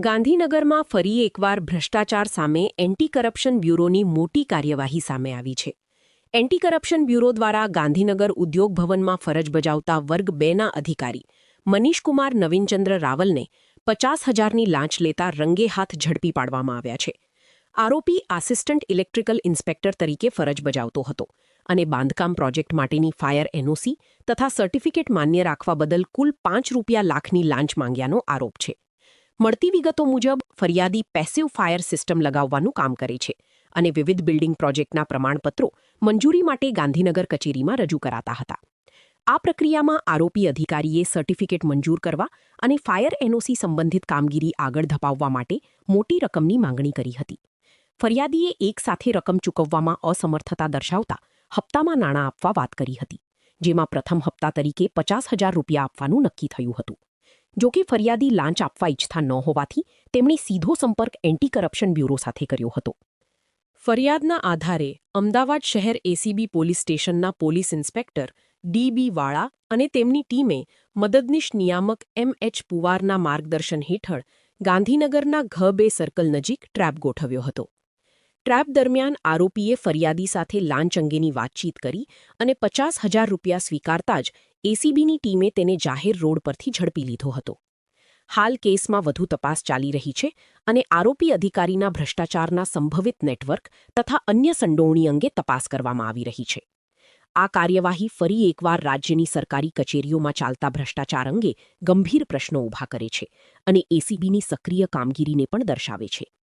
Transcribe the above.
ગાંધીનગરમાં ફરી એકવાર ભ્રષ્ટાચાર સામે એન્ટી કરપ્શન બ્યુરોની મોટી કાર્યવાહી સામે આવી છે. એન્ટી કરપ્શન બ્યુરો દ્વારા ગાંધીનગર ઉદ્યોગ ભવનમાં ફરજ બજાવતા વર્ગ 2ના અધિકારી મનીષકુમાર નવીનચંદ્ર રાવલને 50,000ની લાંચ લેતા રંગે હાથ ઝડપી પાડવામાં આવ્યા છે. આરોપી આસિસ્ટન્ટ ઇલેક્ટ્રિકલ ઇન્સ્પેક્ટર તરીકે ફરજ બજાવતો હતો અને બાંધકામ પ્રોજેક્ટ માટેની ફાયર એનઓસી તથા સર્ટિફિકેટ માન્ય રાખવા બદલ કુલ ₹5 લાખની લાંચ માંગ્યાનો આરોપ છે. મળતી વિગતો મુજબ ફરિયાદી પેસિવ ફાયર સિસ્ટમ લગાવવાનું કામ કરે છે અને વિવિધ બિલ્ડિંગ પ્રોજેક્ટના પ્રમાણપત્રો મંજૂરી માટે ગાંધીનગર કચેરીમાં રજૂ કરાતા હતા. આ પ્રક્રિયામાં આરોપી અધિકારીએ સર્ટિફિકેટ મંજૂર કરવા અને ફાયર એનઓસી સંબંધિત કામગીરી આગળ ધપાવવા માટે મોટી રકમની માંગણી કરી હતી. ફરિયાદીએ એક સાથે રકમ ચૂકવવામાં અસમર્થતા દર્શાવતા હપ્તામાં નાણાં આપવા વાત કરી હતી, જેમાં પ્રથમ હપ્તા તરીકે ₹50,000 આપવાનું નક્કી થયું હતું. જોકે ફરિયાદી લાંચ આપવા ઈચ્છતા ન હોવાથી તેમણે સીધો સંપર્ક એન્ટી કરપ્શન બ્યુરો સાથે કર્યો હતો. ફરિયાદના આધારે અમદાવાદ શહેર એસીબી પોલીસ સ્ટેશનના પોલીસ ઇન્સ્પેક્ટર ડી.બી. વાળા અને તેમની ટીમે મદદનીશ નિયામક એમ.એચ. પુવારના માર્ગદર્શન હેઠળ ગાંધીનગરના ઘ2 સર્કલ નજીક ટ્રેપ ગોઠવ્યો હતો. ટ્રેપ દરમિયાન આરોપીએ ફરિયાદી સાથે લાંચ અંગેની વાતચીત કરી અને ₹50,000 સ્વીકારતા જ એસીબીની ટીમે તેને જાહેર રોડ પરથી ઝડપી લીધો હતો. હાલ કેસમાં વધુ તપાસ ચાલી રહી છે અને આરોપી અધિકારીના ભ્રષ્ટાચારના સંભવિત નેટવર્ક તથા અન્ય સંડોવણી અંગે તપાસ કરવામાં આવી રહી છે. આ કાર્યવાહી ફરી એકવાર રાજ્યની સરકારી કચેરીઓમાં ચાલતા ભ્રષ્ટાચાર અંગે ગંભીર પ્રશ્નો ઊભા કરે છે અને એસીબીની સક્રિય કામગીરીને પણ દર્શાવે છે.